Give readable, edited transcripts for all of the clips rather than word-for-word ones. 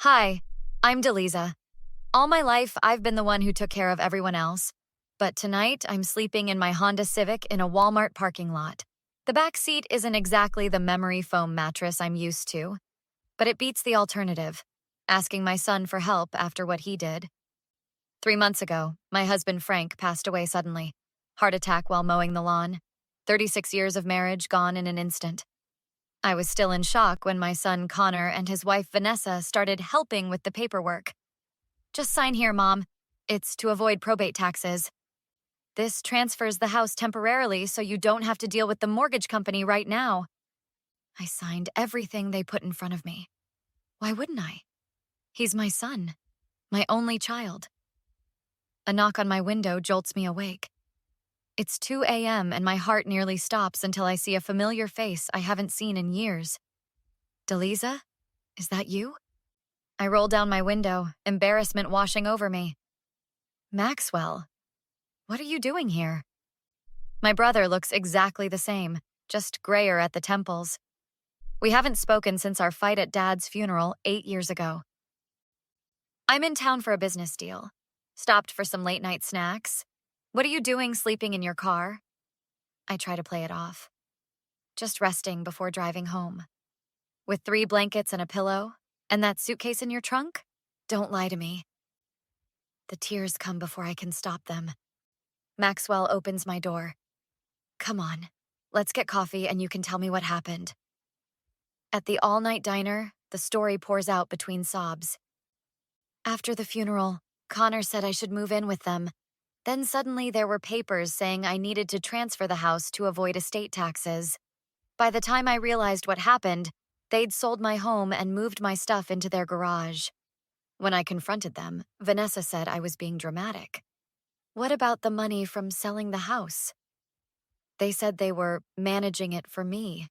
Hi, I'm Deliza. All my life, I've been the one who took care of everyone else. But tonight, I'm sleeping in my Honda Civic in a Walmart parking lot. The back seat isn't exactly the memory foam mattress I'm used to, but it beats the alternative, asking my son for help after what he did. 3 months ago, my husband Frank passed away suddenly. Heart attack while mowing the lawn. 36 years of marriage gone in an instant. I was still in shock when my son Connor and his wife Vanessa started helping with the paperwork. Just sign here, Mom. It's to avoid probate taxes. This transfers the house temporarily so you don't have to deal with the mortgage company right now. I signed everything they put in front of me. Why wouldn't I? He's my son, my only child. A knock on my window jolts me awake. It's 2 a.m. and my heart nearly stops until I see a familiar face I haven't seen in years. Deliza? Is that you? I roll down my window, embarrassment washing over me. Maxwell, what are you doing here? My brother looks exactly the same, just grayer at the temples. We haven't spoken since our fight at Dad's funeral 8 years ago. I'm in town for a business deal. Stopped for some late-night snacks. What are you doing sleeping in your car? I try to play it off. Just resting before driving home. With 3 blankets and a pillow, and that suitcase in your trunk? Don't lie to me. The tears come before I can stop them. Maxwell opens my door. Come on, let's get coffee and you can tell me what happened. At the all-night diner, the story pours out between sobs. After the funeral, Connor said I should move in with them. Then suddenly there were papers saying I needed to transfer the house to avoid estate taxes. By the time I realized what happened, they'd sold my home and moved my stuff into their garage. When I confronted them, Vanessa said I was being dramatic. What about the money from selling the house? They said they were managing it for me.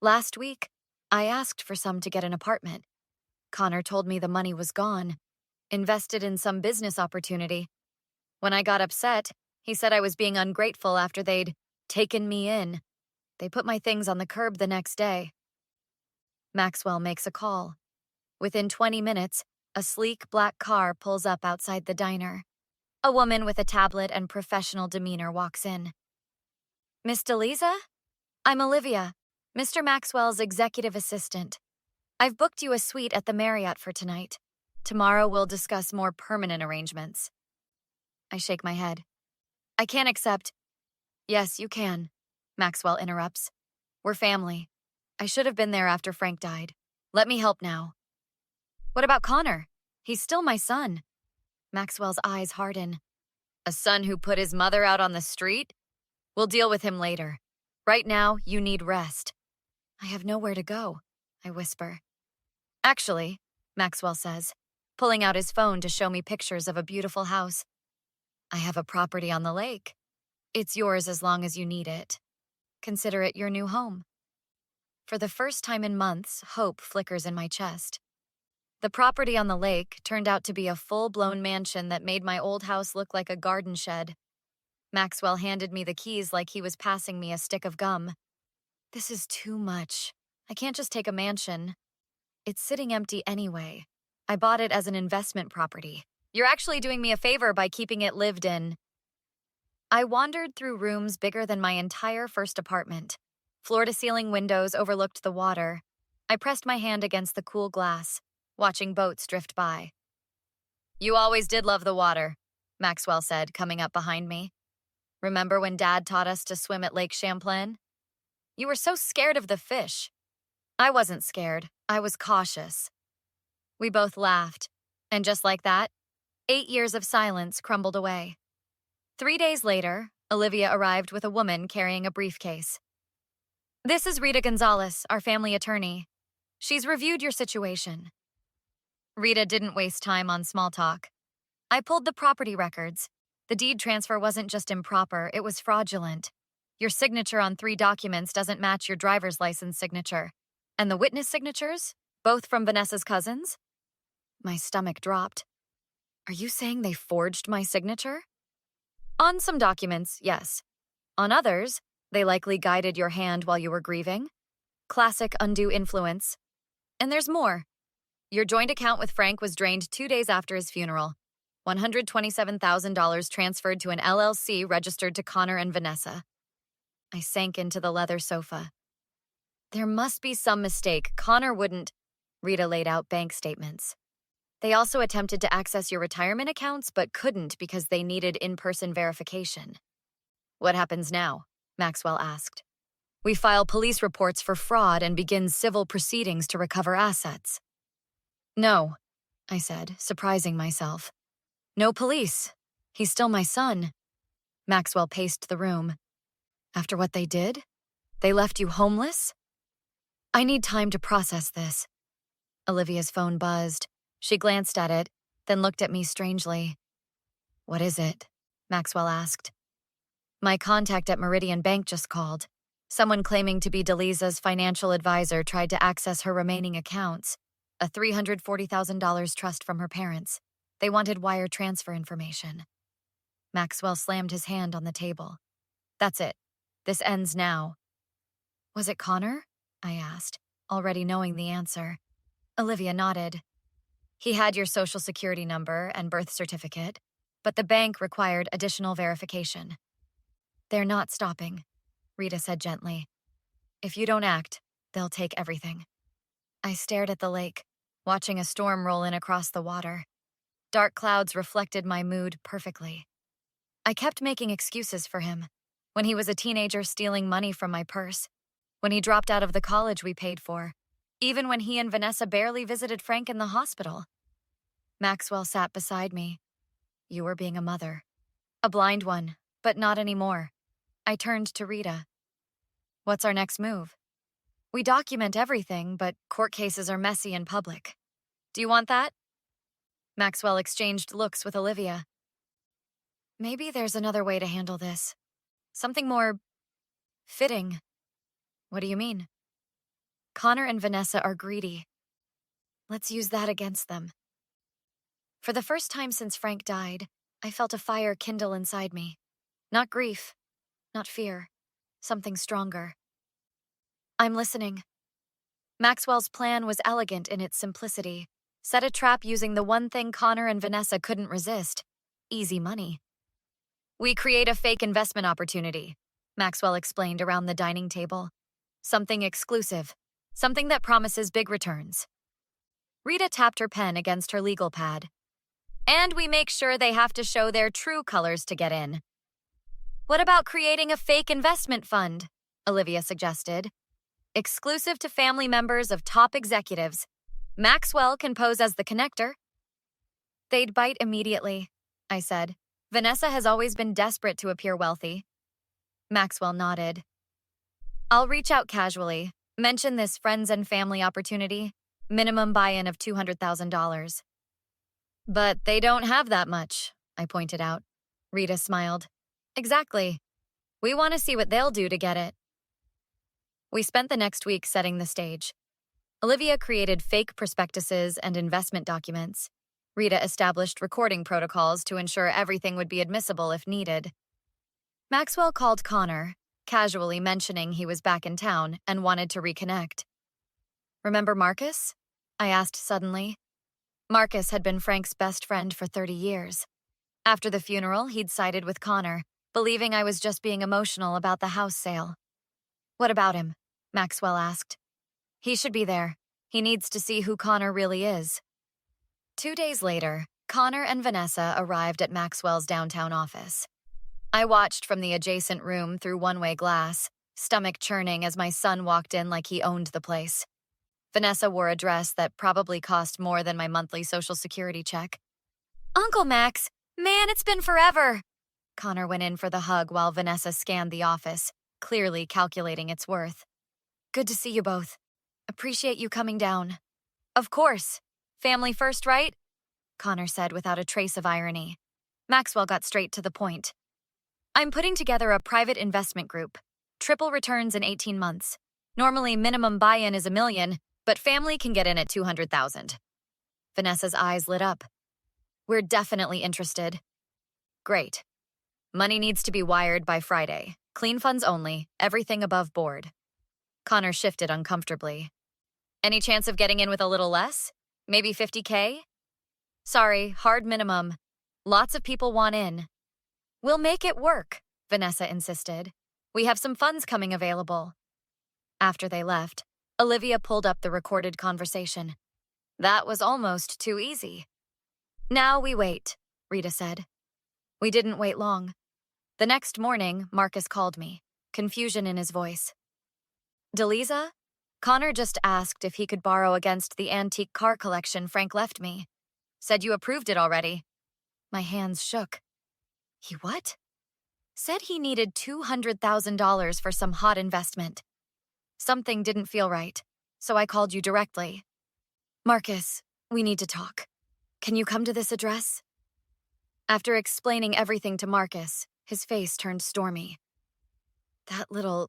Last week, I asked for some to get an apartment. Connor told me the money was gone, invested in some business opportunity. When I got upset, he said I was being ungrateful after they'd taken me in. They put my things on the curb the next day. Maxwell makes a call. Within 20 minutes, a sleek black car pulls up outside the diner. A woman with a tablet and professional demeanor walks in. Miss Deliza? I'm Olivia, Mr. Maxwell's executive assistant. I've booked you a suite at the Marriott for tonight. Tomorrow we'll discuss more permanent arrangements. I shake my head. I can't accept. Yes, you can, Maxwell interrupts. We're family. I should have been there after Frank died. Let me help now. What about Connor? He's still my son. Maxwell's eyes harden. A son who put his mother out on the street? We'll deal with him later. Right now, you need rest. I have nowhere to go, I whisper. Actually, Maxwell says, pulling out his phone to show me pictures of a beautiful house. I have a property on the lake. It's yours as long as you need it. Consider it your new home. For the first time in months, hope flickers in my chest. The property on the lake turned out to be a full-blown mansion that made my old house look like a garden shed. Maxwell handed me the keys like he was passing me a stick of gum. This is too much. I can't just take a mansion. It's sitting empty anyway. I bought it as an investment property. You're actually doing me a favor by keeping it lived in. I wandered through rooms bigger than my entire first apartment. Floor-to-ceiling windows overlooked the water. I pressed my hand against the cool glass, watching boats drift by. You always did love the water, Maxwell said, coming up behind me. Remember when Dad taught us to swim at Lake Champlain? You were so scared of the fish. I wasn't scared. I was cautious. We both laughed, and just like that, 8 years of silence crumbled away. 3 days later, Olivia arrived with a woman carrying a briefcase. This is Rita Gonzalez, our family attorney. She's reviewed your situation. Rita didn't waste time on small talk. I pulled the property records. The deed transfer wasn't just improper, it was fraudulent. Your signature on 3 documents doesn't match your driver's license signature. And the witness signatures? Both from Vanessa's cousins? My stomach dropped. Are you saying they forged my signature? On some documents, yes. On others, they likely guided your hand while you were grieving. Classic undue influence. And there's more. Your joint account with Frank was drained 2 days after his funeral. $127,000 transferred to an LLC registered to Connor and Vanessa. I sank into the leather sofa. There must be some mistake. Connor wouldn't. Rita laid out bank statements. They also attempted to access your retirement accounts, but couldn't because they needed in-person verification. What happens now? Maxwell asked. We file police reports for fraud and begin civil proceedings to recover assets. No, I said, surprising myself. No police. He's still my son. Maxwell paced the room. After what they did? They left you homeless? I need time to process this. Olivia's phone buzzed. She glanced at it, then looked at me strangely. What is it? Maxwell asked. My contact at Meridian Bank just called. Someone claiming to be Deliza's financial advisor tried to access her remaining accounts, a $340,000 trust from her parents. They wanted wire transfer information. Maxwell slammed his hand on the table. That's it. This ends now. Was it Connor? I asked, already knowing the answer. Olivia nodded. He had your social security number and birth certificate, but the bank required additional verification. They're not stopping, Rita said gently. If you don't act, they'll take everything. I stared at the lake, watching a storm roll in across the water. Dark clouds reflected my mood perfectly. I kept making excuses for him. When he was a teenager stealing money from my purse. When he dropped out of the college we paid for. Even when he and Vanessa barely visited Frank in the hospital. Maxwell sat beside me. You were being a mother. A blind one, but not anymore. I turned to Rita. What's our next move? We document everything, but court cases are messy in public. Do you want that? Maxwell exchanged looks with Olivia. Maybe there's another way to handle this. Something more fitting. What do you mean? Connor and Vanessa are greedy. Let's use that against them. For the first time since Frank died, I felt a fire kindle inside me. Not grief, not fear, something stronger. I'm listening. Maxwell's plan was elegant in its simplicity. Set a trap using the one thing Connor and Vanessa couldn't resist. Easy money. We create a fake investment opportunity, Maxwell explained around the dining table. Something exclusive. Something that promises big returns. Rita tapped her pen against her legal pad. And we make sure they have to show their true colors to get in. What about creating a fake investment fund? Olivia suggested. Exclusive to family members of top executives. Maxwell can pose as the connector. They'd bite immediately, I said. Vanessa has always been desperate to appear wealthy. Maxwell nodded. I'll reach out casually. Mention this friends and family opportunity. Minimum buy-in of $200,000. But they don't have that much, I pointed out. Rita smiled. Exactly. We want to see what they'll do to get it. We spent the next week setting the stage. Olivia created fake prospectuses and investment documents. Rita established recording protocols to ensure everything would be admissible if needed. Maxwell called Connor, casually mentioning he was back in town and wanted to reconnect. Remember Marcus? I asked suddenly. Marcus had been Frank's best friend for 30 years. After the funeral, he'd sided with Connor, believing I was just being emotional about the house sale. What about him? Maxwell asked. He should be there. He needs to see who Connor really is. 2 days later, Connor and Vanessa arrived at Maxwell's downtown office. I watched from the adjacent room through one-way glass, stomach churning as my son walked in like he owned the place. Vanessa wore a dress that probably cost more than my monthly Social Security check. Uncle Max, man, it's been forever. Connor went in for the hug while Vanessa scanned the office, clearly calculating its worth. Good to see you both. Appreciate you coming down. Of course. Family first, right? Connor said without a trace of irony. Maxwell got straight to the point. I'm putting together a private investment group. Triple returns in 18 months. Normally, minimum buy-in is $1 million, but family can get in at $200,000. Vanessa's eyes lit up. We're definitely interested. Great. Money needs to be wired by Friday. Clean funds only, everything above board. Connor shifted uncomfortably. Any chance of getting in with a little less? Maybe 50K? Sorry, hard minimum. Lots of people want in. We'll make it work, Vanessa insisted. We have some funds coming available. After they left, Olivia pulled up the recorded conversation. That was almost too easy. Now we wait, Rita said. We didn't wait long. The next morning, Marcus called me, confusion in his voice. Delisa? Connor just asked if he could borrow against the antique car collection Frank left me. Said you approved it already. My hands shook. He what? Said he needed $200,000 for some hot investment. Something didn't feel right, so I called you directly. Marcus, we need to talk. Can you come to this address? After explaining everything to Marcus, his face turned stormy. That little...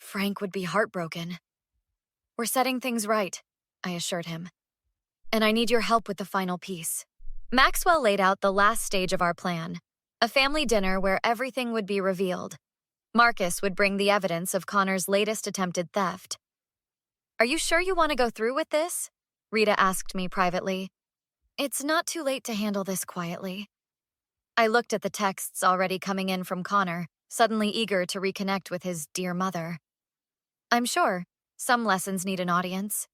Frank would be heartbroken. We're setting things right, I assured him. And I need your help with the final piece. Maxwell laid out the last stage of our plan, a family dinner where everything would be revealed. Marcus would bring the evidence of Connor's latest attempted theft. Are you sure you want to go through with this? Rita asked me privately. It's not too late to handle this quietly. I looked at the texts already coming in from Connor, suddenly eager to reconnect with his dear mother. I'm sure some lessons need an audience.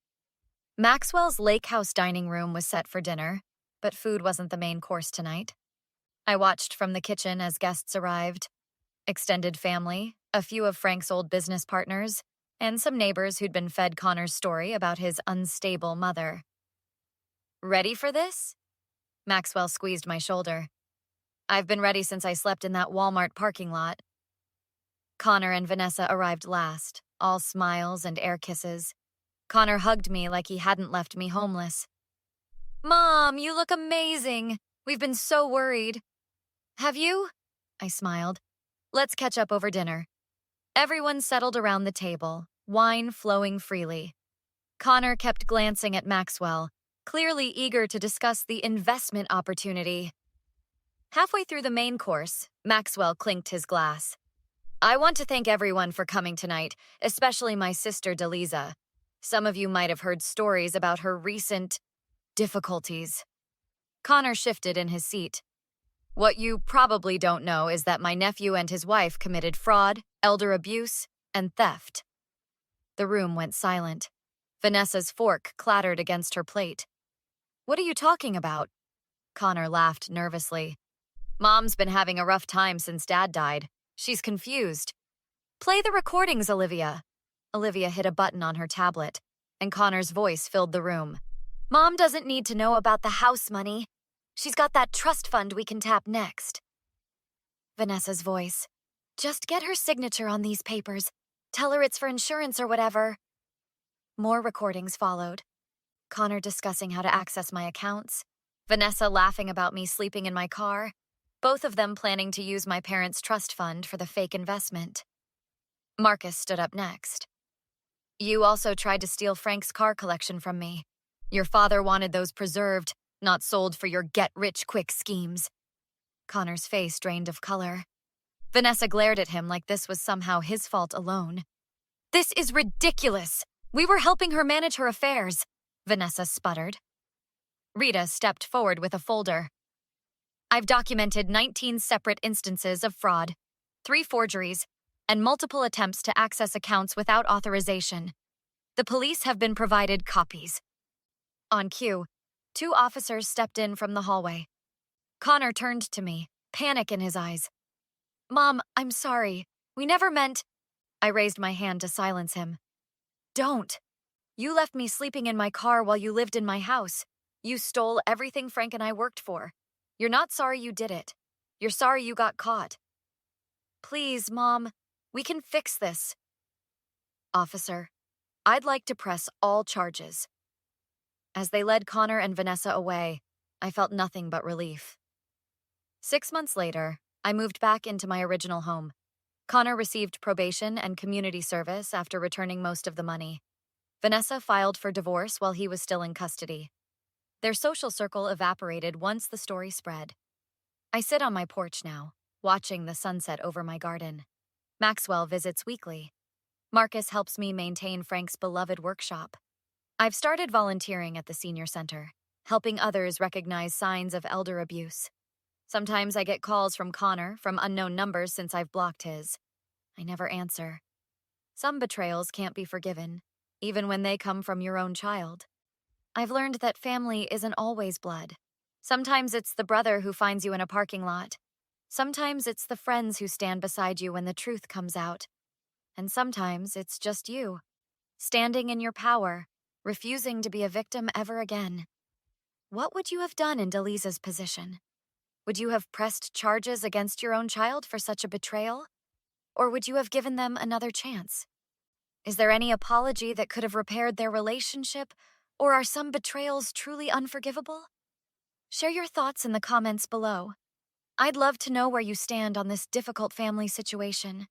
Maxwell's lake house dining room was set for dinner, but food wasn't the main course tonight. I watched from the kitchen as guests arrived. Extended family, a few of Frank's old business partners, and some neighbors who'd been fed Connor's story about his unstable mother. Ready for this? Maxwell squeezed my shoulder. I've been ready since I slept in that Walmart parking lot. Connor and Vanessa arrived last, all smiles and air kisses. Connor hugged me like he hadn't left me homeless. Mom, you look amazing. We've been so worried. Have you? I smiled. Let's catch up over dinner. Everyone settled around the table, wine flowing freely. Connor kept glancing at Maxwell, clearly eager to discuss the investment opportunity. Halfway through the main course, Maxwell clinked his glass. I want to thank everyone for coming tonight, especially my sister Delisa. Some of you might have heard stories about her recent difficulties. Connor shifted in his seat. What you probably don't know is that my nephew and his wife committed fraud, elder abuse, and theft. The room went silent. Vanessa's fork clattered against her plate. What are you talking about? Connor laughed nervously. Mom's been having a rough time since Dad died. She's confused. Play the recordings, Olivia. Olivia hit a button on her tablet, and Connor's voice filled the room. Mom doesn't need to know about the house money. She's got that trust fund we can tap next. Vanessa's voice. Just get her signature on these papers. Tell her it's for insurance or whatever. More recordings followed. Connor discussing how to access my accounts. Vanessa laughing about me sleeping in my car. Both of them planning to use my parents' trust fund for the fake investment. Marcus stood up next. You also tried to steal Frank's car collection from me. Your father wanted those preserved, not sold for your get-rich-quick schemes. Connor's face drained of color. Vanessa glared at him like this was somehow his fault alone. This is ridiculous! We were helping her manage her affairs, Vanessa sputtered. Rita stepped forward with a folder. I've documented 19 separate instances of fraud, 3 forgeries, and multiple attempts to access accounts without authorization. The police have been provided copies. On cue, 2 officers stepped in from the hallway. Connor turned to me, panic in his eyes. Mom, I'm sorry. We never meant... I raised my hand to silence him. Don't. You left me sleeping in my car while you lived in my house. You stole everything Frank and I worked for. You're not sorry you did it. You're sorry you got caught. Please, Mom, we can fix this. Officer, I'd like to press all charges. As they led Connor and Vanessa away, I felt nothing but relief. 6 months later, I moved back into my original home. Connor received probation and community service after returning most of the money. Vanessa filed for divorce while he was still in custody. Their social circle evaporated once the story spread. I sit on my porch now, watching the sunset over my garden. Maxwell visits weekly. Marcus helps me maintain Frank's beloved workshop. I've started volunteering at the senior center, helping others recognize signs of elder abuse. Sometimes I get calls from Connor from unknown numbers since I've blocked his. I never answer. Some betrayals can't be forgiven, even when they come from your own child. I've learned that family isn't always blood. Sometimes it's the brother who finds you in a parking lot. Sometimes it's the friends who stand beside you when the truth comes out. And sometimes it's just you, standing in your power, refusing to be a victim ever again. What would you have done in Delisa's position? Would you have pressed charges against your own child for such a betrayal? Or would you have given them another chance? Is there any apology that could have repaired their relationship? Or are some betrayals truly unforgivable? Share your thoughts in the comments below. I'd love to know where you stand on this difficult family situation.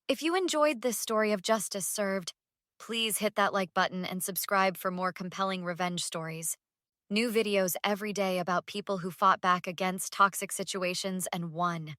If you enjoyed this story of justice served, please hit that like button and subscribe for more compelling revenge stories. New videos every day about people who fought back against toxic situations and won.